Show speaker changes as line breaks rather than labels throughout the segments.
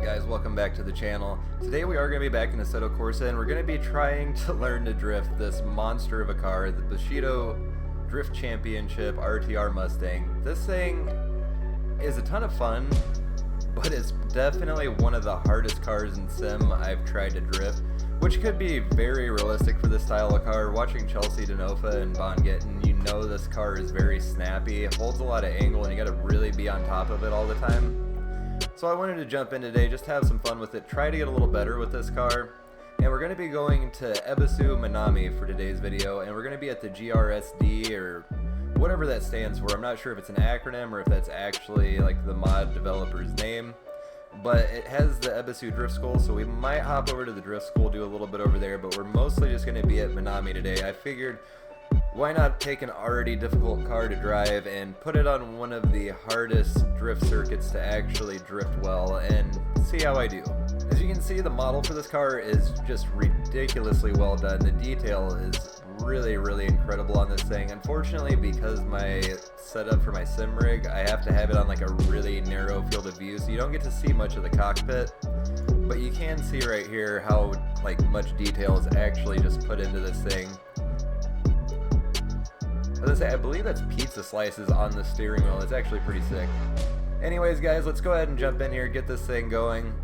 guys, welcome back to the channel. Today we are going to be back in Assetto Corsa and we're going to be trying to learn to drift this monster of a car, the Bushido Drift Championship RTR Mustang. This thing is a ton of fun, but it's definitely one of the hardest cars in sim I've tried to drift, which could be very realistic for this style of car. Watching Chelsea Denofa and Von Gittin, you know this car is very snappy, it holds a lot of angle, and you got to really be on top of it all the time. So I wanted to jump in today, just have some fun with it, try to get a little better with this car. And we're going to be going to Ebisu Minami for today's video, and we're going to be at the GRSD, or whatever that stands for. I'm not sure if it's an acronym or if that's actually like the mod developer's name. But it has the Ebisu Drift School, so we might hop over to the Drift School, do a little bit over there, but we're mostly just going to be at Minami today. I figured, why not take an already difficult car to drive and put it on one of the hardest drift circuits to actually drift well and see how I do. As you can see, the model for this car is just ridiculously well done. The detail is really incredible on this thing. Unfortunately, because my setup for my sim rig, I have to have it on like a really narrow field of view, so you don't get to see much of the cockpit. But you can see right here how like much detail is actually just put into this thing. I believe that's pizza slices on the steering wheel. It's actually pretty sick. Anyways, guys, let's go ahead and jump in here, get this thing going.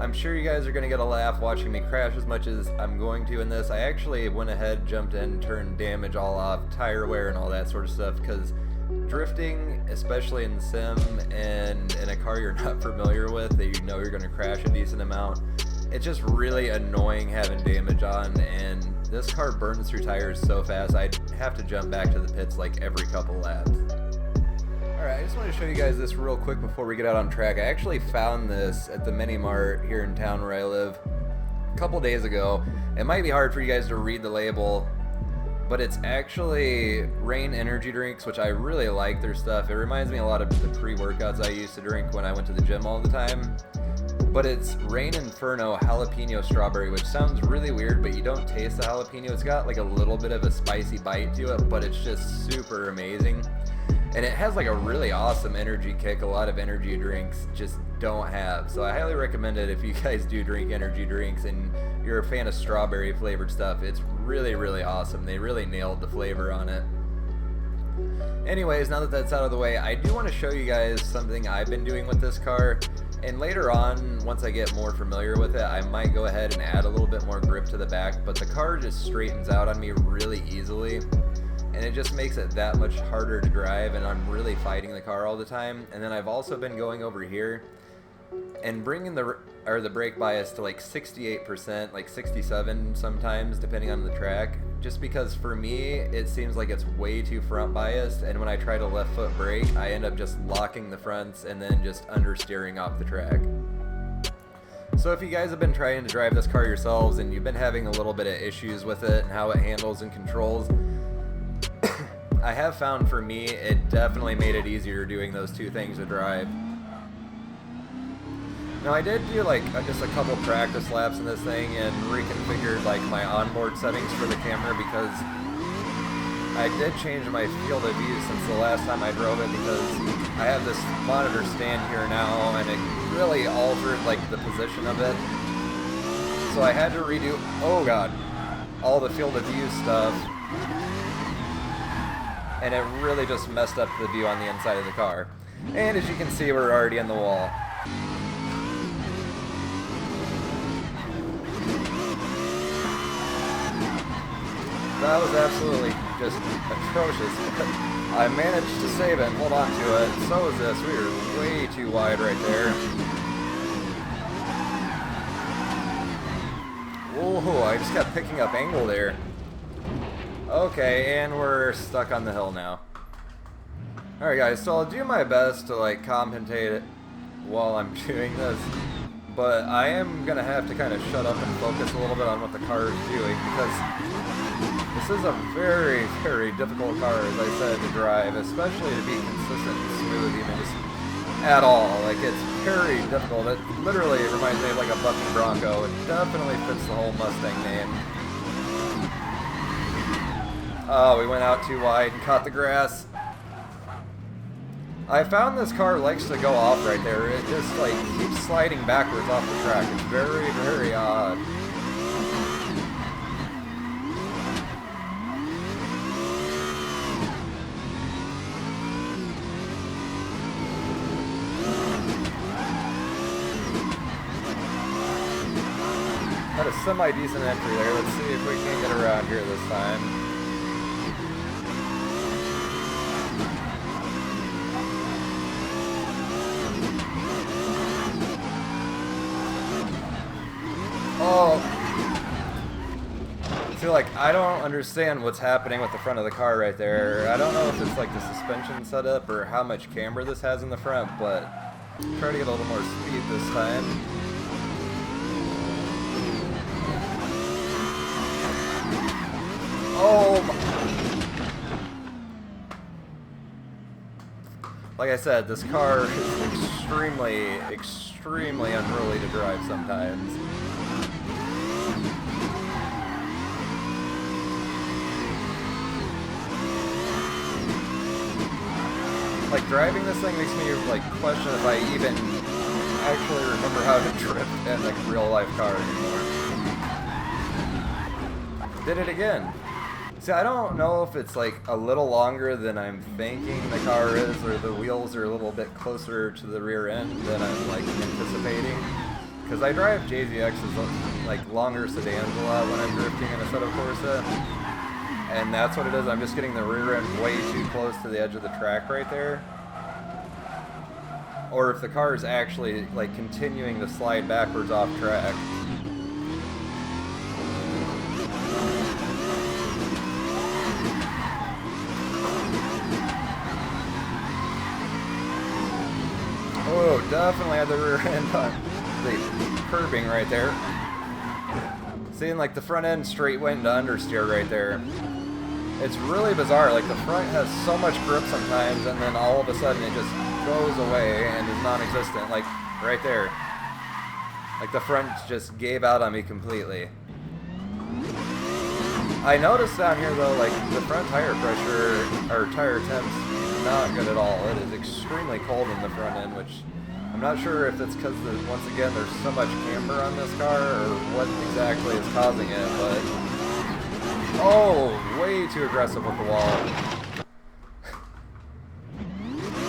I'm sure you guys are going to get a laugh watching me crash as much as I'm going to in this. I actually went ahead, jumped in, turned damage all off, tire wear and all that sort of stuff, because drifting, especially in sim and in a car you're not familiar with, that you know you're going to crash a decent amount, it's just really annoying having damage on, and this car burns through tires so fast I have to jump back to the pits like every couple laps. Alright, I just want to show you guys this real quick before we get out on track. I actually found this at the Mini Mart here in town where I live a couple days ago. It might be hard for you guys to read the label, but it's actually Rain energy drinks, which I really like their stuff. It reminds me a lot of the pre-workouts I used to drink when I went to the gym all the time. But it's Rain Inferno Jalapeno Strawberry, which sounds really weird, but you don't taste the jalapeno. It's got like a little bit of a spicy bite to it, but it's just super amazing. And it has like a really awesome energy kick, a lot of energy drinks just don't have. So I highly recommend it if you guys do drink energy drinks and you're a fan of strawberry flavored stuff. It's really awesome. They really nailed the flavor on it. Anyways, now that that's out of the way, I do want to show you guys something I've been doing with this car. And later on, once I get more familiar with it, I might go ahead and add a little bit more grip to the back, but the car just straightens out on me really easily, and it just makes it that much harder to drive, and I'm really fighting the car all the time. And then I've also been going over here and bringing the brake bias to like 68%, like 67 sometimes, depending on the track, just because for me it seems like it's way too front biased, and when I try to left foot brake I end up just locking the fronts and then just understeering off the track. So if you guys have been trying to drive this car yourselves and you've been having a little bit of issues with it and how it handles and controls, I have found for me it definitely made it easier doing those two things to drive. Now I did do like just a couple practice laps in this thing and reconfigured like my onboard settings for the camera, because I did change my field of view since the last time I drove it, because I have this monitor stand here now and it really altered like the position of it. So I had to redo, oh god, all the field of view stuff, and it really just messed up the view on the inside of the car. And as you can see, we're already in the wall. That was absolutely just atrocious. I managed to save it and hold on to it. So is this. We are way too wide right there. Whoa, I just kept picking up angle there. Okay, and we're stuck on the hill now. Alright guys, so I'll do my best to like commentate it while I'm doing this, but I am going to have to kind of shut up and focus a little bit on what the car is doing, because this is a very difficult car, as I said, to drive, especially to be consistent and smooth, even just at all. Like, it's very difficult. It literally reminds me of like a bucking bronco. It definitely fits the whole Mustang name. Oh, we went out too wide and caught the grass. I found this car likes to go off right there. It just like keeps sliding backwards off the track. It's very, very odd. Had a semi-decent entry there. Let's see if we can get around here this time. Oh, I feel like I don't understand what's happening with the front of the car right there. I don't know if it's like the suspension setup or how much camber this has in the front, but try to get a little more speed this time. Oh my. Like I said, this car is extremely unruly to drive sometimes. Like, driving this thing makes me, like, question if I even actually remember how to drift in a real-life car anymore. Did it again. See, I don't know if it's, like, a little longer than I'm thinking the car is, or the wheels are a little bit closer to the rear end than I'm, like, anticipating. Because I drive JZX's, like, longer sedans a lot when I'm drifting in Assetto Corsa. And that's what it is. I'm just getting the rear end way too close to the edge of the track right there. Or if the car is actually like continuing to slide backwards off track. Oh, definitely had the rear end on the curbing right there. Seeing like the front end straight went into understeer right there. It's really bizarre, like the front has so much grip sometimes and then all of a sudden it just goes away and is non-existent, like right there. Like the front just gave out on me completely. I noticed down here though, like the front tire pressure, or tire temps, not good at all. It is extremely cold in the front end, which I'm not sure if it's because, once again, there's so much camber on this car or what exactly is causing it, but... Oh, way too aggressive with the wall.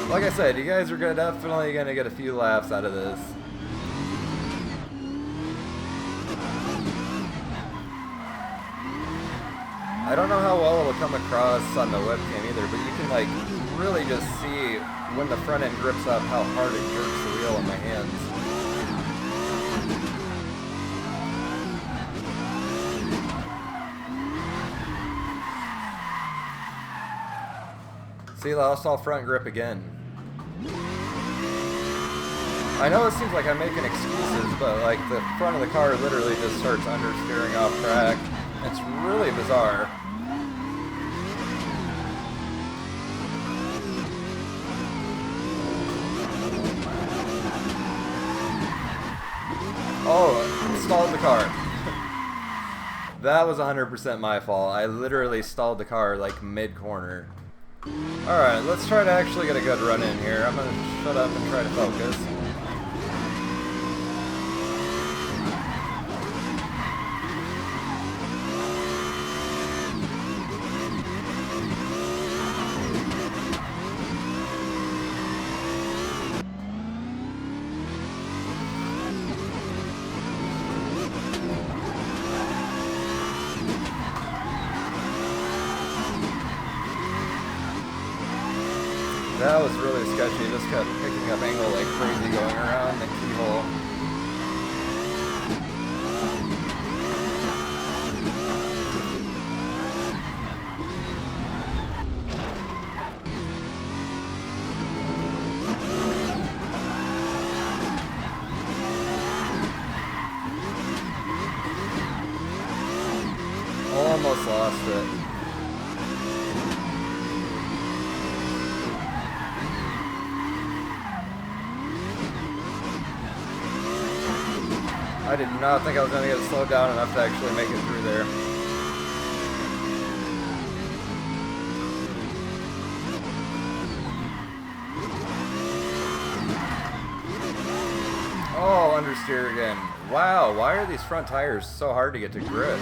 Like I said, you guys are definitely going to get a few laughs out of this. I don't know how well it'll come across on the webcam either, but you can like really just see when the front end grips up how hard it jerks the wheel in my hands. See, lost all front grip again. I know it seems like I'm making excuses, but like the front of the car literally just starts understeering off track. It's really bizarre. Oh, stalled the car. That was 100% my fault. I literally stalled the car like mid-corner. Alright, let's try to actually get a good run in here. I'm gonna shut up and try to focus. That was really sketchy. Just kept picking up angle like crazy going around the keyhole. Almost lost it. I did not think I was going to get it slowed down enough to actually make it through there. understeer again. Wow, why are these front tires so hard to get to grip?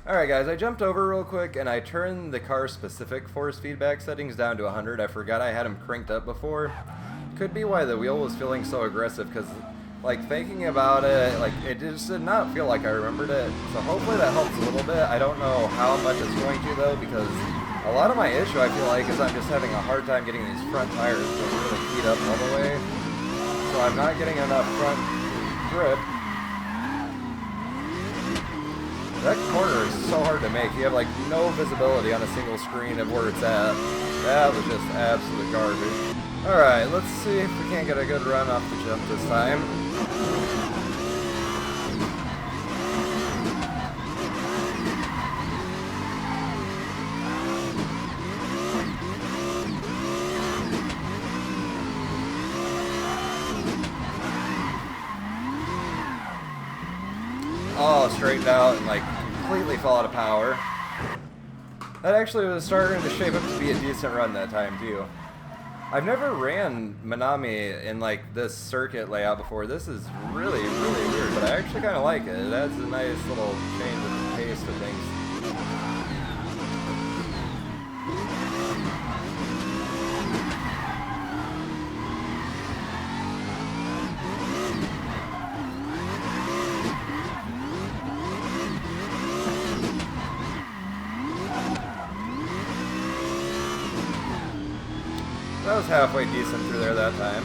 Alright guys, I jumped over real quick and I turned the car specific force feedback settings down to 100. I forgot I had them cranked up before. Could be why the wheel was feeling so aggressive, because like thinking about it, like it just did not feel like I remembered it. So hopefully that helps a little bit. I don't know how much it's going to though, because a lot of my issue I feel like is I'm just having a hard time getting these front tires to really heat up all the way. So I'm not getting enough front grip. That corner is so hard to make. You have like no visibility on a single screen of where it's at. That was just absolute garbage. Alright, let's see if we can't get a good run off the jump this time. Oh, straightened out and like completely fell out of power. That actually was starting to shape up to be a decent run that time too. I've never ran Minami in like this circuit layout before. This is really, really weird, but I actually kind of like it. It adds a nice little change of the pace to things. That was halfway decent through there that time.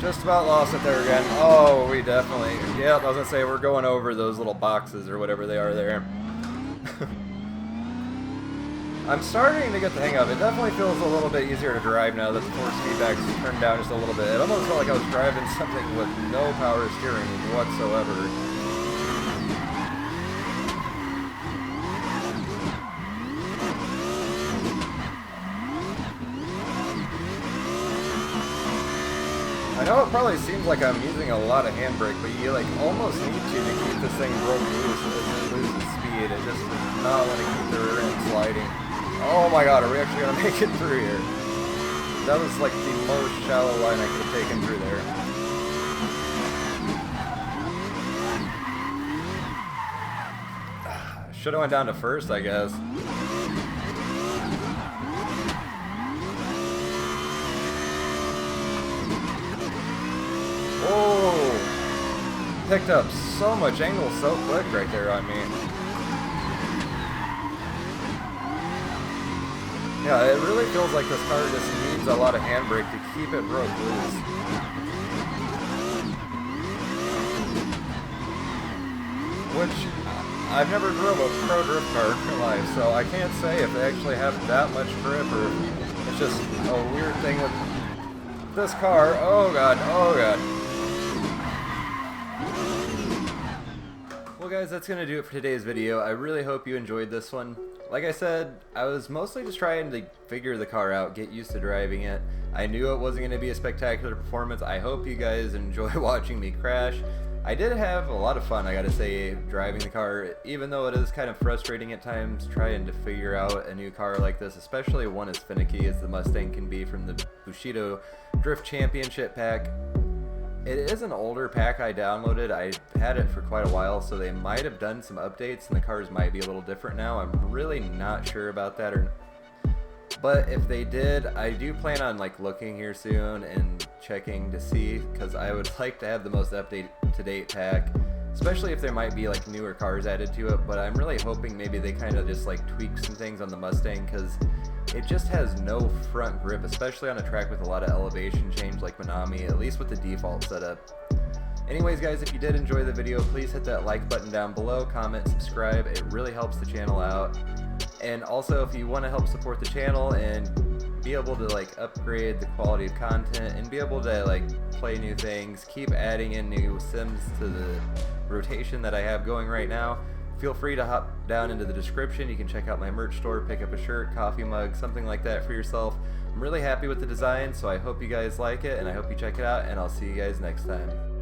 Just about lost it there again. Oh, we definitely... Yep, I was gonna say we're going over those little boxes or whatever they are there. I'm starting to get the hang of it. It definitely feels a little bit easier to drive now that the force feedback's turned down just a little bit. It almost felt like I was driving something with no power steering whatsoever. I know it probably seems like I'm using a lot of handbrake, but you like almost need to keep this thing broke loose as it loses speed. It just does not want to keep the rear end sliding. Oh my god, are we actually going to make it through here? That was like the most shallow line I could have taken through there. Should have went down to first, I guess. Oh! Picked up so much angle so quick right there on me. Yeah, it really feels like this car just needs a lot of handbrake to keep it broke loose. Which, I've never drove a pro drift car in my life, so I can't say if they actually have that much grip or it's just a weird thing with this car. Oh god, oh god. Well guys, that's going to do it for today's video. I really hope you enjoyed this one. Like I said, I was mostly just trying to figure the car out, get used to driving it. I knew it wasn't going to be a spectacular performance. I hope you guys enjoy watching me crash. I did have a lot of fun, I gotta say, driving the car, even though it is kind of frustrating at times trying to figure out a new car like this, especially one as finicky as the Mustang can be from the Bushido Drift Championship pack. It is an older pack I downloaded. I had it for quite a while, so they might have done some updates and the cars might be a little different now. I'm really not sure about that, but if they did, I do plan on like looking here soon and checking to see, because I would like to have the most up-to-date pack, especially if there might be like newer cars added to it. But I'm really hoping maybe they kind of just like tweak some things on the Mustang, because it just has no front grip, especially on a track with a lot of elevation change like Minami, at least with the default setup. Anyways guys, if you did enjoy the video, please hit that like button down below, comment, subscribe. It really helps the channel out. And also, if you want to help support the channel and be able to like upgrade the quality of content and be able to like play new things, keep adding in new sims to the rotation that I have going right now, feel free to hop down into the description. You can check out my merch store, pick up a shirt, coffee mug, something like that for yourself. I'm really happy with the design, so I hope you guys like it, and I hope you check it out, and I'll see you guys next time.